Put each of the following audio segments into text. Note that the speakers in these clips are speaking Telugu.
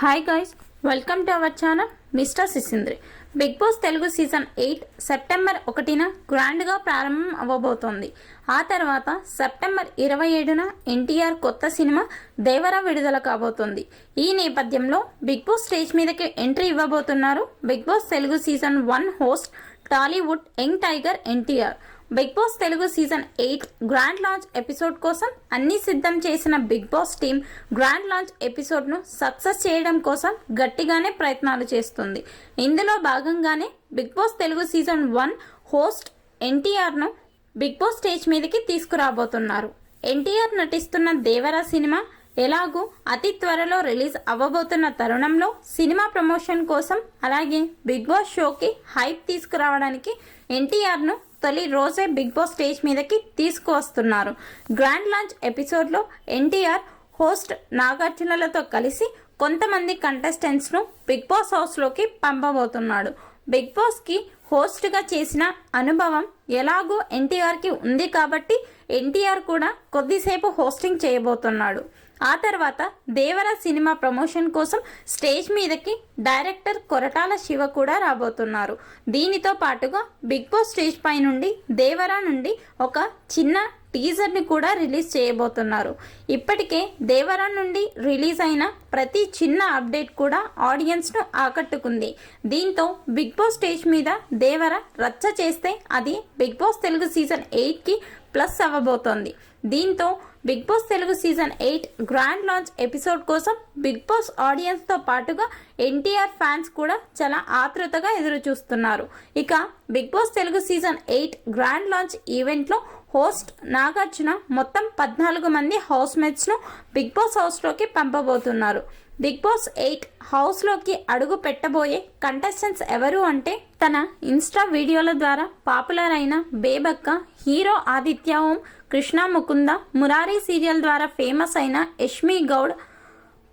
Hi guys, welcome to our channel mister Sisindri. Bigg Boss Telugu season 8 September 1న గ్రాండ్గా ప్రారంభం అవ్వబోతోంది. ఆ తర్వాత సెప్టెంబర్ 27న ఎన్టీఆర్ కొత్త సినిమా దేవరా విడుదల కాబోతోంది. ఈ నేపథ్యంలో బిగ్ బాస్ స్టేజ్ మీదకి ఎంట్రీ ఇవ్వబోతున్నారు Bigg Boss Telugu season 1 host Tollywood young tiger NTR. Bigg Boss Telugu season 8 grand launch episode కోసం అన్ని సిద్ధం చేసిన Bigg Boss team grand launch ఎపిసోడ్ను సక్సెస్ చేయడం కోసం గట్టిగానే ప్రయత్నాలు చేస్తుంది. ఇందులో భాగంగానే Bigg Boss Telugu season 1 host ఎన్టీఆర్ను బిగ్ బాస్ స్టేజ్ మీదకి తీసుకురాబోతున్నారు. ఎన్టీఆర్ నటిస్తున్న దేవరా సినిమా ఎలాగూ అతి త్వరలో రిలీజ్ అవ్వబోతున్న తరుణంలో సినిమా ప్రమోషన్ కోసం అలాగే బిగ్ బాస్ షోకి హైప్ తీసుకురావడానికి ఎన్టీఆర్ను తొలి రోజే బిగ్ బాస్ స్టేజ్ మీదకి తీసుకువస్తున్నారు. గ్రాండ్ లాంచ్ ఎపిసోడ్లో ఎన్టీఆర్ హోస్ట్ నాగార్జునలతో కలిసి కొంతమంది కంటెస్టెంట్స్ను బిగ్ బాస్ హౌస్లోకి పంపబోతున్నాడు. బిగ్ బాస్కి హోస్ట్గా చేసిన అనుభవం ఎలాగో ఎన్టీఆర్కి ఉంది కాబట్టి ఎన్టీఆర్ కూడా కొద్దిసేపు హోస్టింగ్ చేయబోతున్నాడు. ఆ తర్వాత దేవరా సినిమా ప్రమోషన్ కోసం స్టేజ్ మీదకి డైరెక్టర్ కొరటాల శివ కూడా రాబోతున్నారు. దీనితో పాటుగా బిగ్ బాస్ స్టేజ్ పై నుండి దేవరా నుండి ఒక చిన్న టీజర్ని కూడా రిలీజ్ చేయబోతున్నారు. ఇప్పటికే దేవరా నుండి రిలీజ్ అయిన ప్రతి చిన్న అప్డేట్ కూడా ఆడియన్స్ను ఆకట్టుకుంది. దీంతో బిగ్ బాస్ స్టేజ్ మీద దేవరా రచ్చ చేస్తే అది బిగ్ బాస్ తెలుగు సీజన్ 8కి ప్లస్ అవ్వబోతోంది. దీంతో Bigg Boss Telugu season 8 grand launch episode కోసం బిగ్ బాస్ ఆడియన్స్తో పాటుగా ఎన్టీఆర్ ఫ్యాన్స్ కూడా చాలా ఆతృతగా ఎదురు చూస్తున్నారు. ఇక Bigg Boss Telugu season 8 grand launch ఈవెంట్లో హోస్ట్ నాగార్జున మొత్తం 14 మంది హౌస్మేట్స్ను బిగ్ బాస్ హౌస్లోకి పంపబోతున్నారు. బిగ్ బాస్ 8 హౌస్లోకి అడుగు పెట్టబోయే కంటెస్టెంట్స్ ఎవరు అంటే తన ఇన్స్టా వీడియోల ద్వారా పాపులర్ అయిన బేబక్క, హీరో ఆదిత్య ఓం, కృష్ణ ముకుంద, మురారి సీరియల్ ద్వారా ఫేమస్ అయిన యష్మి గౌడ్,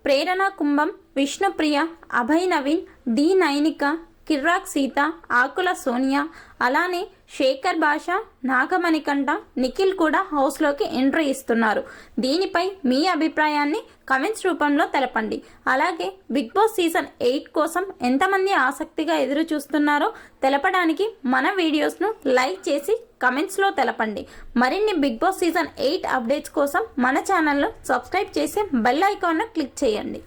ప్రేరణ కుంభం, విష్ణుప్రియ, అభయ్ నవీన్, డి నైనిక, కిర్రాక్ సీత, ఆకుల సోనియా, అలానే శేఖర్ భాష, నాగమణికంఠ, నిఖిల్ కూడా హౌస్లోకి ఎంట్రీ ఇస్తున్నారు. దీనిపై మీ అభిప్రాయాన్ని కమెంట్స్ రూపంలో తెలపండి. అలాగే బిగ్ బాస్ సీజన్ 8 కోసం ఎంతమంది ఆసక్తిగా ఎదురు చూస్తున్నారో తెలపడానికి మన వీడియోస్ను లైక్ చేసి కమెంట్స్లో తెలపండి. మరిన్ని బిగ్ బాస్ సీజన్ 8 అప్డేట్స్ కోసం మన ఛానల్ను సబ్స్క్రైబ్ చేసి బెల్ ఐకాన్ను క్లిక్ చేయండి.